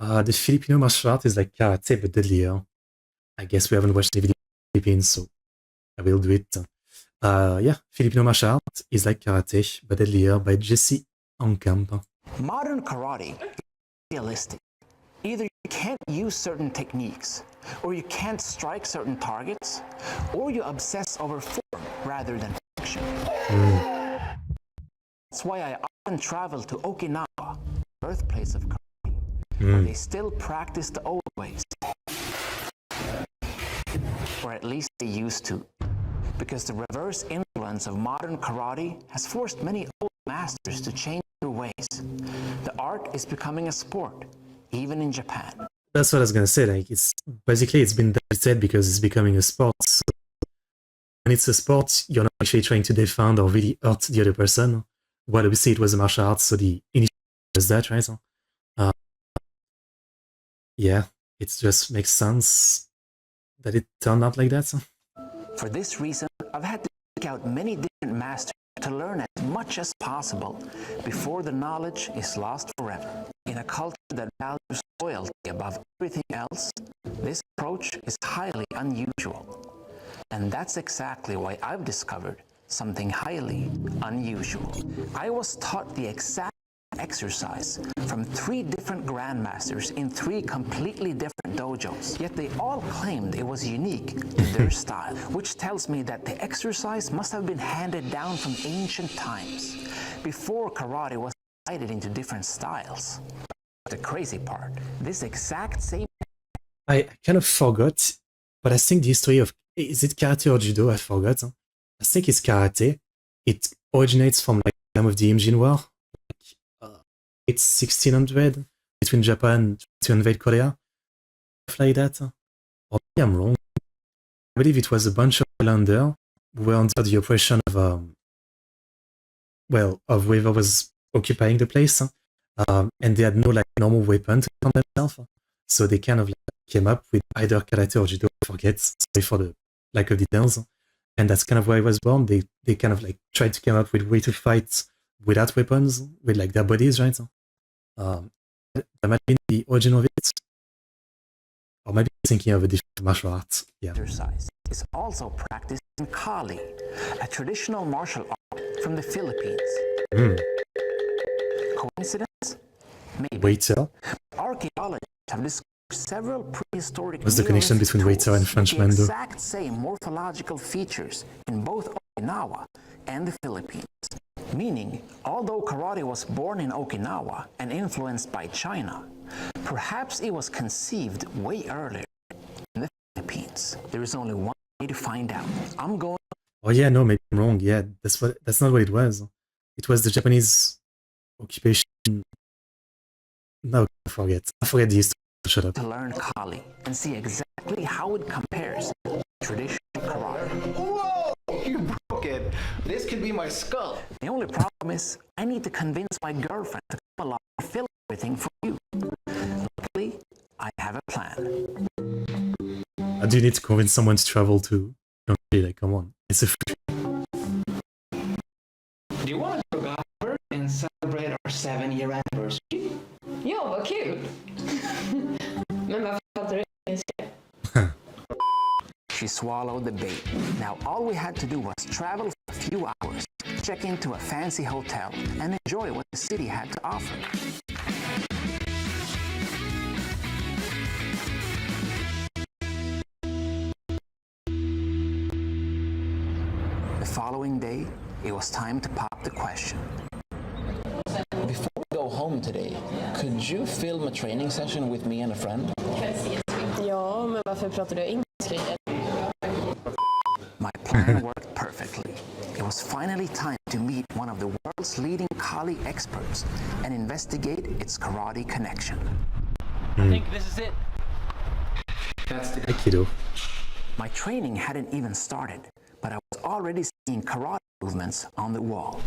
The Filipino martial art is like karate but deadlier. I guess we haven't watched the video in the Philippines, so I will do it. Yeah, Filipino martial art is like karate but deadlier by Jesse Enkamp. Modern karate is realistic. Either you can't use certain techniques, or you can't strike certain targets, or you obsess over form rather than function. That's why I often travel to Okinawa, birthplace of karate, where they still practice the old ways. Or at least they used to. Because the reverse influence of modern karate has forced many old masters to change their ways. The art is becoming a sport, even in Japan. That's what I was gonna say. Like, it's been said because it's becoming a sport. So when it's a sport, you're not actually trying to defend or really hurt the other person. Well, obviously it was a martial arts, so the initial was that, right? Yeah, it just makes sense that it turned out like that. For this reason, I've had to seek out many different masters to learn as much as possible before the knowledge is lost forever. In a culture that values loyalty above everything else, this approach is highly unusual. And that's exactly why I've discovered something highly unusual. I was taught the exact exercise from 3 different grandmasters in 3 completely different dojos, yet they all claimed it was unique to their style, which tells me that the exercise must have been handed down from ancient times, before karate was divided into different styles. The crazy part, this exact same... I kind of forgot, but I think the history of... Is it karate or judo? I forgot. I think it's karate. It originates from like the time of the Imjin War. It's 1600 between Japan to invade Korea, stuff like that. Or maybe I'm wrong. I believe it was a bunch of islanders who were under the oppression of, of whoever was occupying the place, and they had no like normal weapon to defend themselves. So they kind of like, came up with either karate or judo. I forget. Sorry for the lack of details. And that's kind of where I was born. They kind of like tried to come up with a way to fight without weapons, with like their bodies, right? That might be the origin of it. Or maybe thinking of a different martial art. Yeah. Exercise is also practiced in Kali, a traditional martial art from the Philippines. Coincidence? Maybe. Waiter. Archaeologists have discovered several prehistoric... What's the connection between Waiter and Frenchman, though? The exact same morphological features in both Okinawa and the Philippines. Meaning, although karate was born in Okinawa and influenced by China, perhaps it was conceived way earlier in the Philippines. There is only one way to find out. I'm going... Oh yeah, no, maybe I'm wrong. Yeah, that's not what it was. It was the Japanese occupation. No, I forget the history. Shut up. To learn Kali and see exactly how it compares to traditional karate. Whoa! You broke it. This could be my skull. The only problem is I need to convince my girlfriend to come along and fill everything for you. Luckily, I have a plan. I do need to convince someone to travel to... Okay, like, come on. It's a free... Do you want to go over and celebrate our 7-year anniversary? Ja, vad kul! Men varför pratar du engelska? She swallowed the bait. Now all we had to do was travel for a few hours, check into a fancy hotel, and enjoy what the city had to offer. The following day, it was time to pop the question. Before we go home today, could you film a training session with me and a friend? Ja, men varför pratar du engelska? My plan worked perfectly. It was finally time to meet one of the world's leading Kali experts and investigate its karate connection. I think this is it. That's the Aikido. My training hadn't even started, but I was already seeing karate movements on the wall.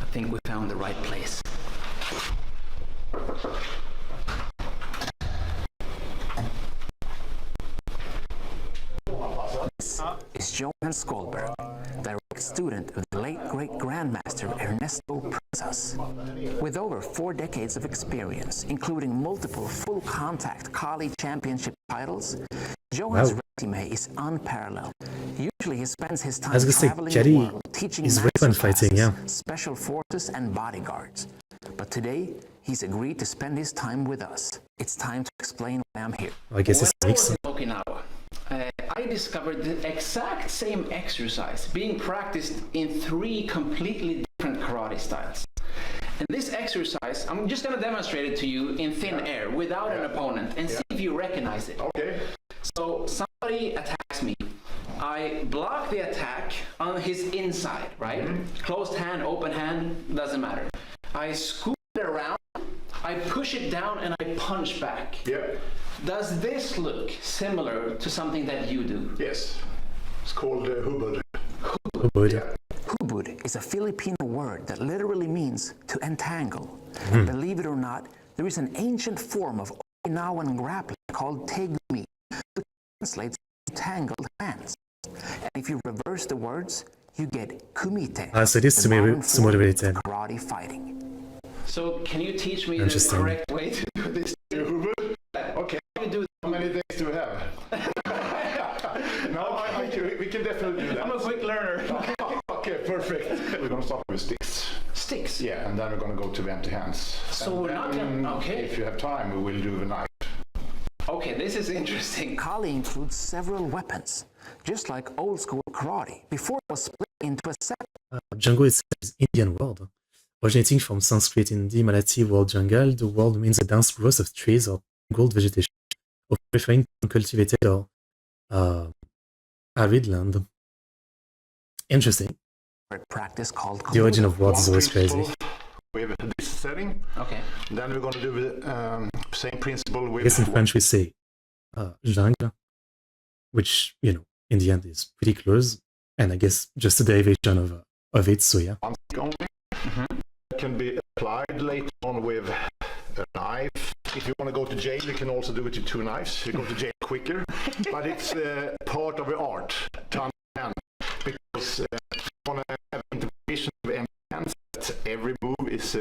I think we found the right place. This is Johan Skolberg, direct student of the late great Grandmaster Ernesto Prozas. With over 4 decades of experience, including multiple full contact Kali championship titles, Johan's resume is unparalleled. Usually he spends his time traveling the world, teaching master classes, special forces and bodyguards. But today, he's agreed to spend his time with us. It's time to explain why I'm here. I guess it's When I was in Okinawa, I discovered the exact same exercise being practiced in 3 completely different karate styles. And this exercise, I'm just going to demonstrate it to you in thin air without an opponent and see if you recognize it. Okay. So somebody attacks me. I block the attack on his inside, right? Closed hand, open hand, doesn't matter. I scoop it around, I push it down, and I punch back. Yep. Does this look similar to something that you do? Yes. It's called hubud. Hubud. Yeah. Hubud is a Filipino word that literally means to entangle. And believe it or not, there is an ancient form of Okinawan grappling called tegumi, which translates to tangled hands. And if you reverse the words, you get kumite. So it is the modern sumo form of related. karate fighting. So can you teach me the correct way to do this? Okay. How many days do we have? No, we can definitely do that. I'm a quick learner. Okay, perfect. We're going to start with sticks. Sticks? Yeah, and then we're going to go to empty hands. So and we're not going to... Okay. If you have time, we will do the knife. Okay, this is interesting. Kali includes several weapons, just like old school karate, before it was split into a set. Jungle is an Indian word. Originating from Sanskrit in the Malati word jungle, the word means a dense growth of trees or tangled vegetation, often referring to uncultivated or arid land. Interesting. Practice called The origin of words is always crazy. We have this setting. Okay. Then we're going to do the same principle with... I guess in French we say jungle, which, you know, in the end is pretty close. And I guess just a derivation of it, so yeah. One stick only. It can be applied later on with a knife. If you want to go to jail, you can also do it with 2 knives. You go to jail quicker. But it's part of the art to understand. Because you want to have integration of hands, that every move is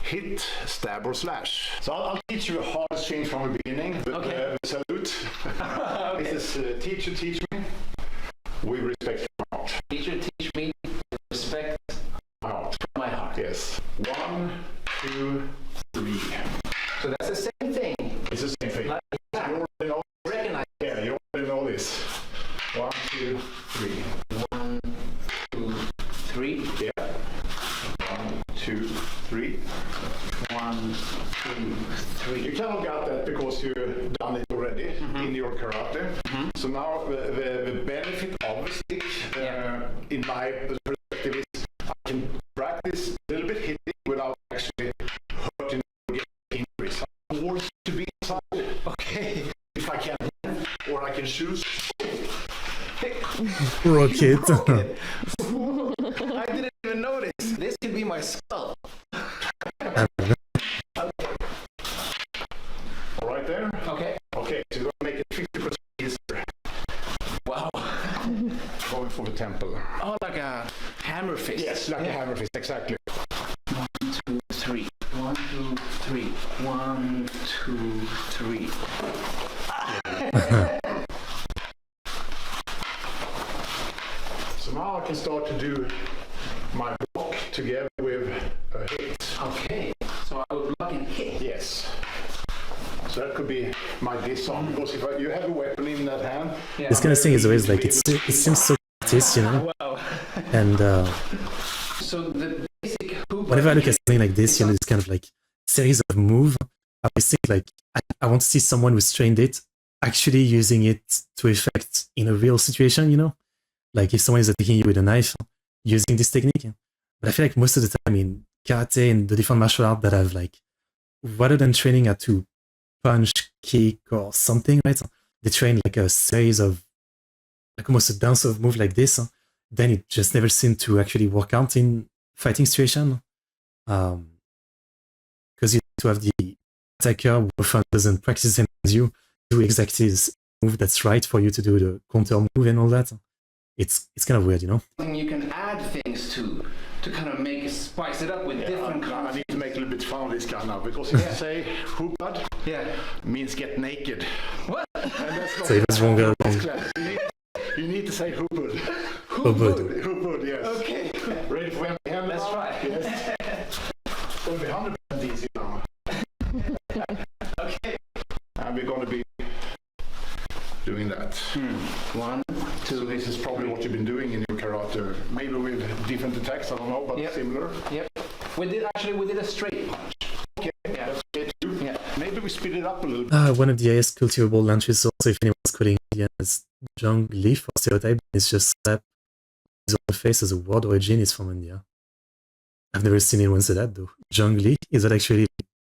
hit, stab, or slash. So I'll teach you a hard exchange from the beginning. Okay. Salute. Okay. This is teach me. We respect your heart. Teacher, teach me respect My heart. my heart. Yes. 1, 2, 3. So that's the same thing. It's the same thing. Like that. You already know. Recognize. Yeah, you already know this. 1, 2, 3. 1, 2, 3. Yeah. 1, 2, 3. 1, 2, 3. You kind of got that because you've done it already in your karate. So now the benefit of the stick, in my perspective, is I can practice a little bit hitting without actually hurting or getting injuries. I'm forced to be inside. Okay. If I can, or I can choose. Rocket. I didn't even notice. This could be my skull. All right there? Okay. Okay, so you're going to make it 50% easier. Wow. Going for the temple. Oh, like a hammer fist. Yes, like a hammer fist, exactly. 1, 2, 3. 1, 2, 3. 1, 2, 3. So now I can start to do my block together with a hit. Okay. So I will block and hit. Yes. So that could be my disarm, because if you have a weapon in that hand... Yeah. This kind of thing is always like, it seems so practiced, you know? Wow. And So the basic hoop. whenever I look at something like this, you know, this kind of like series of moves, I always think like, I want to see someone who's trained it actually using it to effect in a real situation, you know? Like if someone is attacking you with a knife, using this technique. But I feel like most of the time in karate and the different martial arts that I've like, rather than training at to punch, kick, or something, right? They train like a series of, like almost a dance of moves like this. Then it just never seemed to actually work out in fighting situation. Because you have to have the attacker who often doesn't practice the same as you, do exactly the move that's right for you to do the counter move and all that. it's kind of weird, you know. You can add things to kind of spice it up with different kinds. I need to make a little bit fun of this guy now, because if you say hoopad, means get naked. What? So he was wrong. You need to say hoopad. Hoopad, yes. Okay. Ready for him? Let's try. Yes. It's going to be 100% easy now. Okay. And we're going to be doing that. 1, 2. So this is probably what you've been doing in your karate. Maybe with different attacks, I don't know, but similar. Yep. We did a straight punch. Okay, that's okay too. Yeah. Maybe we speed it up a little bit. One of the highest cultivable languages, also if anyone's calling it as Jung Leaf or stereotype, it's just slap his own face as a word origin is from India. I've never seen anyone say that though. Jung Li, is that actually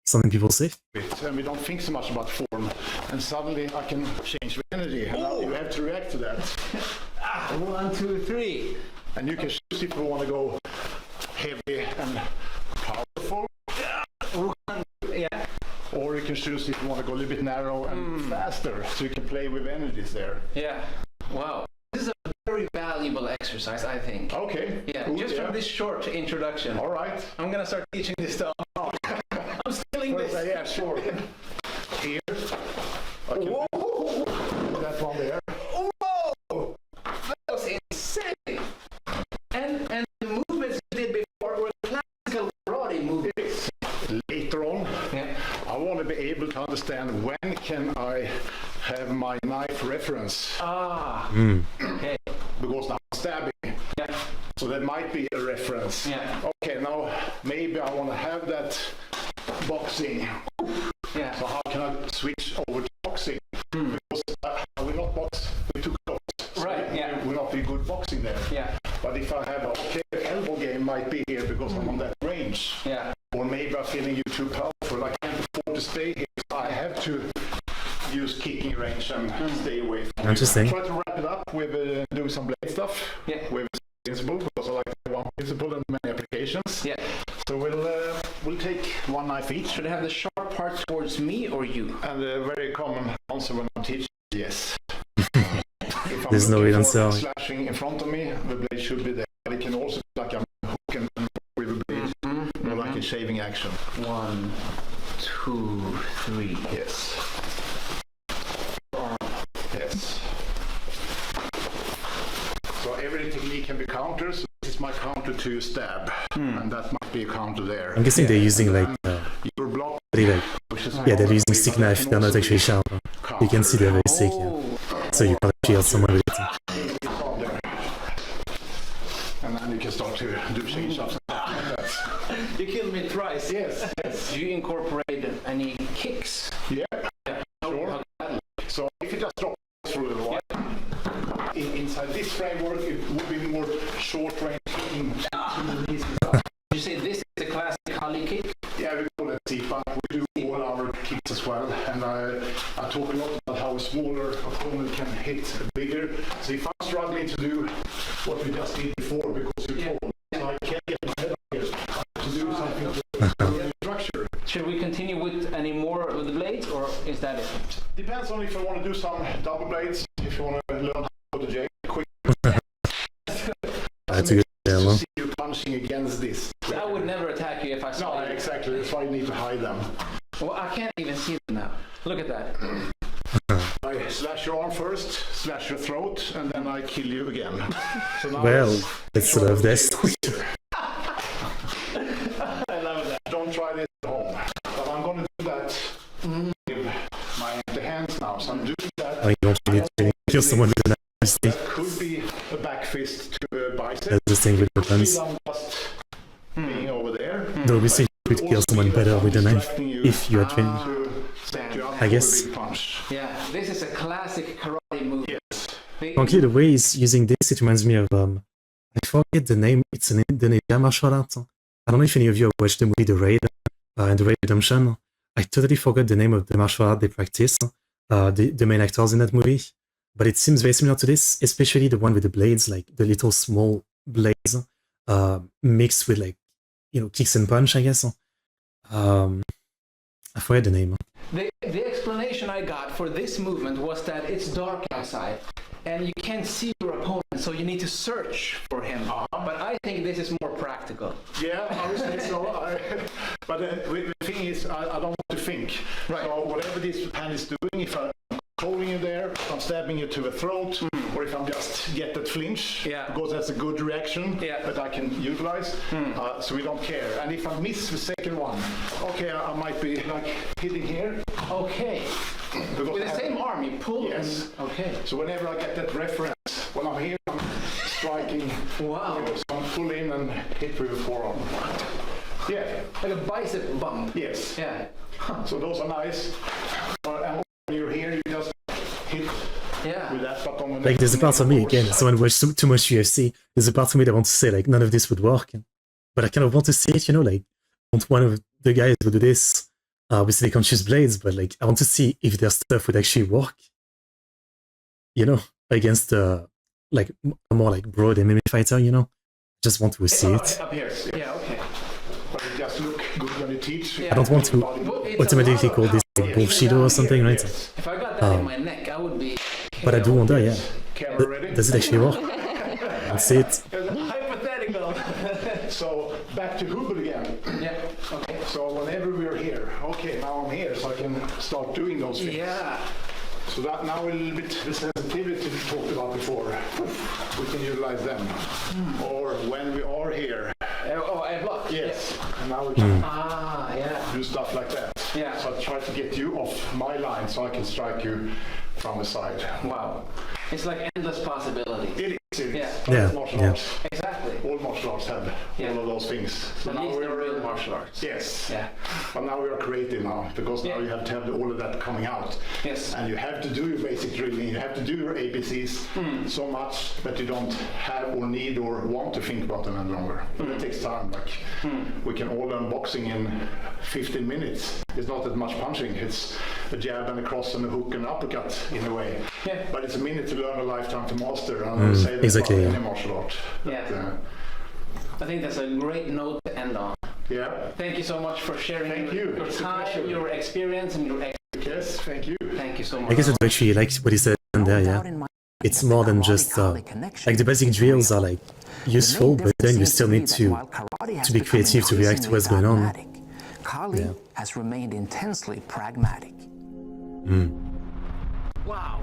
something people say? And we don't think so much about form, and suddenly I can change the energy, and now you have to react to that. 1, 2, 3. And you can choose if you want to go heavy and powerful, or you can choose if you want to go a little bit narrow and faster, so you can play with energies there. Yeah. Wow. This is a very valuable exercise, I think. Okay. Yeah. Cool, Just from this short introduction. All right. I'm gonna start teaching this stuff. I'm stealing this. Yeah, sure. Here. I can do that one there. Whoa! That was insane. And the movements you did before were classical karate movements. Later on, I want to be able to understand when can I have my knife reference. Okay. Because now I'm stabbing. Yeah. So that might be a reference. Yeah. Okay, now maybe I want to have that boxing. Yeah. So how can I switch over to boxing? Because I will not box with two close. Right, yeah. It will not be good boxing there. Yeah. But if I have the elbow game might be here because I'm on that range. Yeah. Or maybe I'm feeling you too powerful. I can't afford to stay here. So I have to use kicking range and stay away from you. Interesting. Try to wrap it up with doing some blade stuff. Yeah. With principle, because I like one principle and many applications. Yeah. So we'll take one knife each. Should I have the sharp part towards me or you? And a very common answer when I'm teaching, yes. If I'm There's no looking real for answer. slashing in front of me, the blade should be there. But it can also be like I'm hooking with a blade, or like a shaving action. 1, 2, 3. Yes. Yes. So every technique can be counters. This is my counter to your stab, and that might be a counter there. I'm guessing they're using like, Your block, they're using stick knife, they're not actually sharp. You can see they're very sick, so you can't actually hurt someone with it. and then you can start to do change-ups. You killed me twice. Yes. Do you incorporate any kicks? Yeah. Sure. So if you just drop for a little while, inside this framework, it would be more short range. Did you say this is a classic Kali kick? Yeah, we call it T-pump. We do all our kicks as well, and I talk a lot about how a smaller opponent can hit bigger. So if I'm struggling to do what we just did before because you're tall, so I can't get my head up here, I have to do something to structure. Should we continue with any more of the blades, or is that it? Depends on if you want to do some double blades, if you want to learn how to go to jail quick. That's a good deal. See you punching against this. I would never attack you if I saw No, you. exactly. That's why you need to hide them. Well, I can't even see them now. Look at that. I slash your arm first, slash your throat, and then I kill you again. So now Well, that's sort of this. I love that. don't try this at home. But I'm going to do that with my empty hands now. So I'm doing that. I don't need to kill someone with an knife. That could be a back fist to a bicep. That's the thing with weapons. I'm just being over there. Though obviously you could kill someone better with a knife if you are trained. To set you up I for a guess. big punch. Yeah, this is a classic karate move. Yes. Frankly, the way he's using this, it reminds me of, I forget the name, it's an Indonesian martial art. I don't know if any of you have watched the movie The Raid and The Raid Redemption. I totally forgot the name of the martial art they practice, the main actors in that movie. But it seems very similar to this, especially the one with the blades, like the little small blades, mixed with like, you know, kicks and punch, I guess. I forget the name. The explanation I got for this movement was that it's dark outside and you can't see your opponent's so you need to search for him. But I think this is more practical. Yeah, I would say so. But the thing is, I don't want to think. Right. So whatever this hand is doing, if I'm holding you there, if I'm stabbing you to the throat, or if I'm just get that flinch, because that's a good reaction that I can utilize, so we don't care. And if I miss the second one, okay, I might be like hitting here. Okay. Because With the same arm, you pull. Yes. Okay. So whenever I get that reference, when I'm here, I'm striking. Wow. So I'm pull in and hit with the forearm. Yeah. Like a bicep bump. Yes. Yeah. So those are nice. And when you're here, you just hit with that button. Like, there's a part of me, again, someone watched too much UFC, there's a part of me that wants to say, like, none of this would work. But I kind of want to see it, you know, like, I want one of the guys to do this. Obviously, they can't choose blades, but, like, I want to see if their stuff would actually work, you know, against, like, a more, like, broad MMA fighter, you know? Just want to see it. Up here. Yeah, okay. But it just look good when you teach. I don't want to automatically call this like bullshit or something, right? If I got that in my neck, I would be... But I do wonder, yeah. Camera ready? Does it actually work? Let's see it. Hypothetical. So back to Hubel again. Yeah, okay. So whenever we're here, okay, now I'm here, so I can start doing those things. Yeah. So that now a little bit the sensitivity we talked about before, we can utilize them. Or when we are here. Oh, I block. Yes. And now we can Yeah. do stuff like that. Yeah. So I try to get you off my line so I can strike you from the side. Wow. It's like endless possibility. It is. Yeah. Yeah, Martial yeah. arts. Exactly. All martial arts have all of those things. So At now least we're in real martial arts. Yes. Yeah. But now we are creative now, because now you have to have all of that coming out. Yes. And you have to do your basic drilling, you have to do your ABCs so much that you don't have or need or want to think about them any longer. But it takes time. Like we can all learn boxing in 15 minutes. It's not that much punching. It's a jab and a cross and a hook and an uppercut in a way. Yeah. But it's a minute to learn, a lifetime to master. And I would say that exactly, about yeah. any martial art. Yeah. I think that's a great note to end on. Yeah. Thank you so much for sharing you. your It's a time, pleasure. your experience, and your Yes, thank you. Thank you so much. I guess I do actually like what he said in there, yeah. It's more than just, like the basic drills are like useful, but then you still need to be creative to react to what's going on. Kali has remained intensely pragmatic. Wow.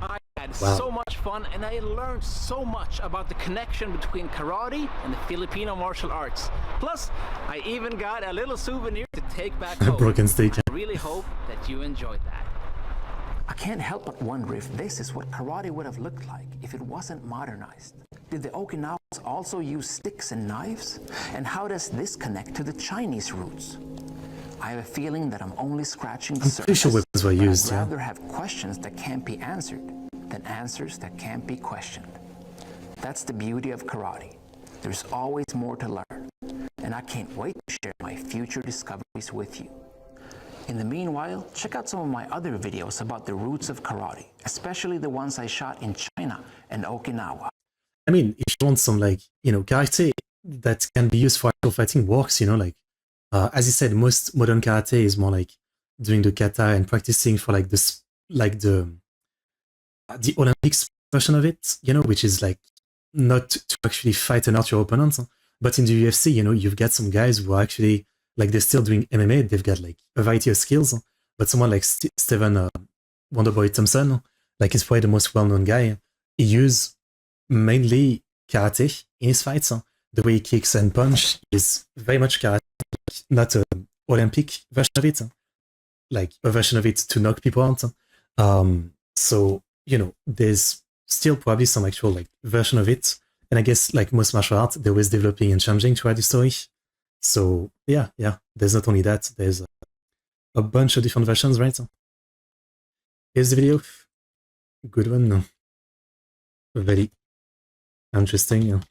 I had so much fun, and I learned so much about the connection between karate and the Filipino martial arts. Plus, I even got a little souvenir to take back home. Broken stick. I really hope that you enjoyed that. I can't help but wonder if this is what karate would have looked like if it wasn't modernized. Did the Okinawans also use sticks and knives? And how does this connect to the Chinese roots? I have a feeling that I'm only scratching the surface. Pretty sure weapons were used, I'd yeah. rather have questions that can't be answered than answers that can't be questioned. That's the beauty of karate. There's always more to learn, and I can't wait to share my future discoveries with you. In the meanwhile, check out some of my other videos about the roots of karate, especially the ones I shot in China and Okinawa. I mean, if you want some, like, you know, karate that can be used for actual fighting works, you know, like, as you said, most modern karate is more like doing the kata and practicing for like this, like the Olympics version of it, you know, which is like not to actually fight and out your opponent. But in the UFC, you know, you've got some guys who are actually, like, they're still doing MMA, they've got like a variety of skills. But someone like Stephen Wonderboy Thompson, like, is probably the most well-known guy. He uses mainly karate in his fights. The way he kicks and punch is very much karate, not an Olympic version of it, like a version of it to knock people out. So, you know, there's still probably some actual like version of it. And I guess like most martial arts, they're always developing and changing throughout the story. So yeah, there's not only that, there's a bunch of different versions, right? Here's the video. Good one. Very interesting.